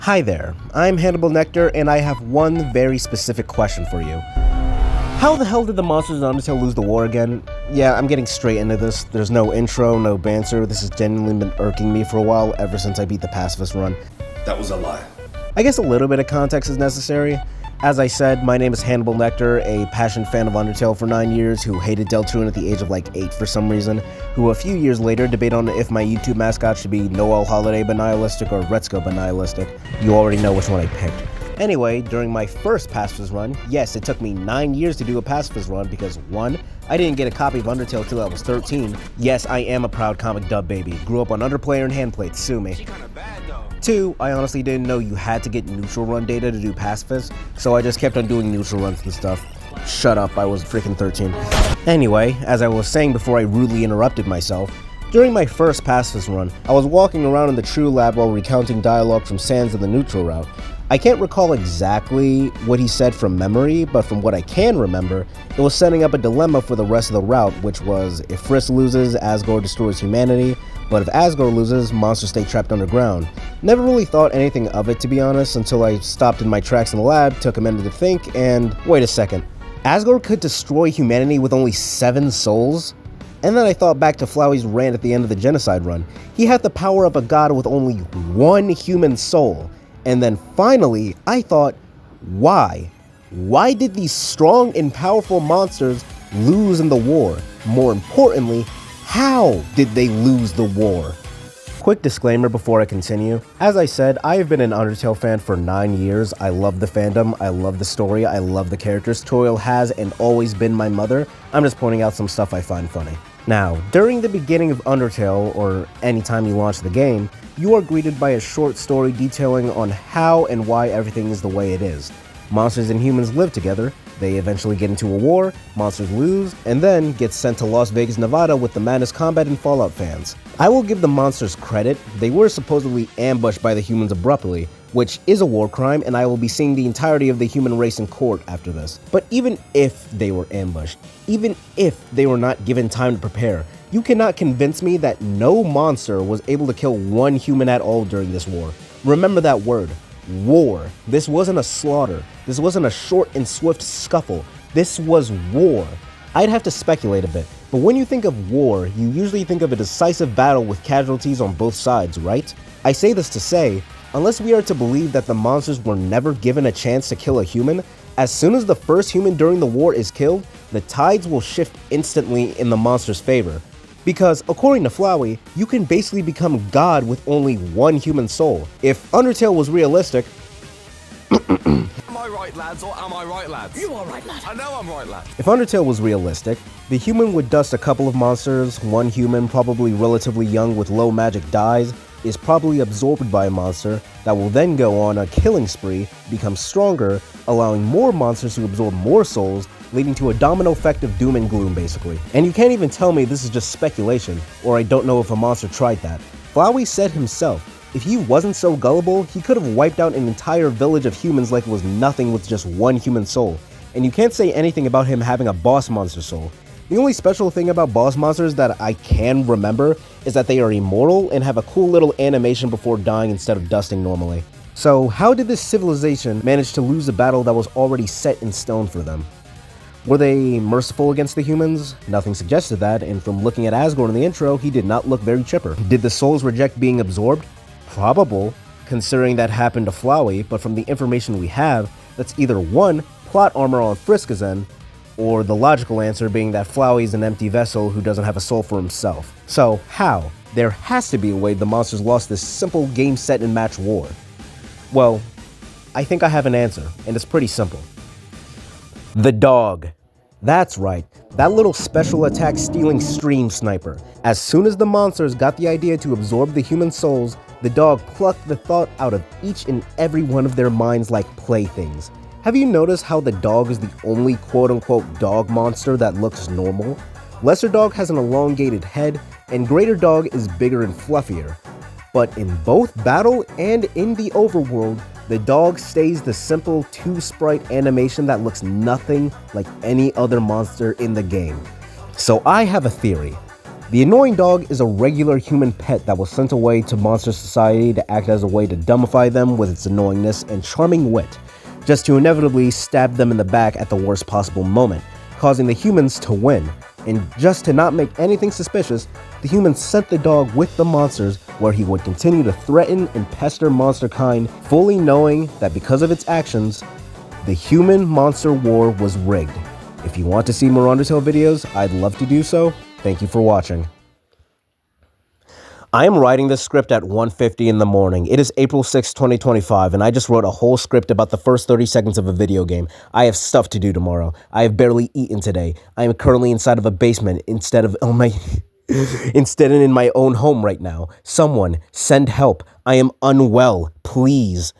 Hi there, I'm Hannibal Nectar, and I have one very specific question for you. How the hell did the monsters in Undertale lose the war again? Yeah, I'm getting straight into this. There's no intro, no banter. This has genuinely been irking me for a while, ever since I beat the pacifist run. That was a lie. I guess a little bit of context is necessary. As I said, my name is Hannibal Nectar, a passionate fan of Undertale for 9 years, who hated Deltarune at the age of like 8 for some reason, who a few years later debated on if my YouTube mascot should be Noel Holiday Benialistic or Retsuko Benialistic. You already know which one I picked. Anyway, during my first pacifist run, yes, it took me 9 years to do a pacifist run because 1, I didn't get a copy of Undertale till I was 13. Yes, I am a proud comic dub baby. Grew up on Underplayer and Handplate, sue me. 2, I honestly didn't know you had to get neutral run data to do pacifist, so I just kept on doing neutral runs and stuff. Shut up, I was freaking 13. Anyway, as I was saying before I rudely interrupted myself, during my first pacifist run, I was walking around in the True Lab while recounting dialogue from Sans of the neutral route. I can't recall exactly what he said from memory, but from what I can remember, it was setting up a dilemma for the rest of the route, which was, if Frisk loses, Asgore destroys humanity, but if Asgore loses, monsters stay trapped underground. Never really thought anything of it, to be honest, until I stopped in my tracks in the lab, took a minute to think, and wait a second. Asgore could destroy humanity with only 7 souls? And then I thought back to Flowey's rant at the end of the Genocide run. He had the power of a god with only 1 human soul. And then finally, I thought, why? Why did these strong and powerful monsters lose in the war? More importantly, how did they lose the war? Quick disclaimer before I continue. As I said, I have been an Undertale fan for 9 years. I love the fandom, I love the story, I love the characters. Toriel has and always been my mother. I'm just pointing out some stuff I find funny. Now, during the beginning of Undertale, or any time you launch the game, you are greeted by a short story detailing on how and why everything is the way it is. Monsters and humans live together, they eventually get into a war, monsters lose, and then get sent to Las Vegas, Nevada with the Madness Combat and Fallout fans. I will give the monsters credit, they were supposedly ambushed by the humans abruptly, which is a war crime, and I will be seeing the entirety of the human race in court after this. But even if they were ambushed, even if they were not given time to prepare, you cannot convince me that no monster was able to kill 1 human at all during this war. Remember that word. War. This wasn't a slaughter. This wasn't a short and swift scuffle. This was war. I'd have to speculate a bit, but when you think of war, you usually think of a decisive battle with casualties on both sides, right? I say this to say, unless we are to believe that the monsters were never given a chance to kill a human, as soon as the first human during the war is killed, the tides will shift instantly in the monster's favor. Because, according to Flowey, you can basically become God with only 1 human soul. If Undertale was realistic... Am I right, lads, or am I right, lads? You are right, lad. I know I'm right, lad. If Undertale was realistic, the human would dust a couple of monsters, 1 human, probably relatively young with low magic, dies, is probably absorbed by a monster, that will then go on a killing spree, become stronger, allowing more monsters to absorb more souls, leading to a domino effect of doom and gloom, basically. And you can't even tell me this is just speculation, or I don't know if a monster tried that. Flowey said himself, if he wasn't so gullible, he could have wiped out an entire village of humans like it was nothing with just 1 human soul. And you can't say anything about him having a boss monster soul. The only special thing about boss monsters that I can remember is that they are immortal and have a cool little animation before dying instead of dusting normally. So how did this civilization manage to lose a battle that was already set in stone for them? Were they merciful against the humans? Nothing suggested that, and from looking at Asgore in the intro, he did not look very chipper. Did the souls reject being absorbed? Probable, considering that happened to Flowey, but from the information we have, that's either 1, plot armor on Friska's end, or the logical answer being that Flowey's an empty vessel who doesn't have a soul for himself. So, how? There has to be a way the monsters lost this simple game set and match war. Well, I think I have an answer, and it's pretty simple. The dog. That's right, that little special attack stealing stream sniper. As soon as the monsters got the idea to absorb the human souls, the dog plucked the thought out of each and every one of their minds like playthings. Have you noticed how the dog is the only quote-unquote dog monster that looks normal? Lesser Dog has an elongated head, and Greater Dog is bigger and fluffier. But in both battle and in the overworld, the dog stays the simple 2-sprite animation that looks nothing like any other monster in the game. So I have a theory. The annoying dog is a regular human pet that was sent away to Monster Society to act as a way to dumbify them with its annoyingness and charming wit, just to inevitably stab them in the back at the worst possible moment, causing the humans to win. And just to not make anything suspicious, the humans sent the dog with the monsters where he would continue to threaten and pester monster kind, fully knowing that because of its actions, the human-monster war was rigged. If you want to see more Undertale videos, I'd love to do so. Thank you for watching. I am writing this script at 1:50 in the morning. It is April 6, 2025, and I just wrote a whole script about the first 30 seconds of a video game. I have stuff to do tomorrow. I have barely eaten today. I am currently inside of a basement instead of in my own home right now. Someone, send help. I am unwell, please.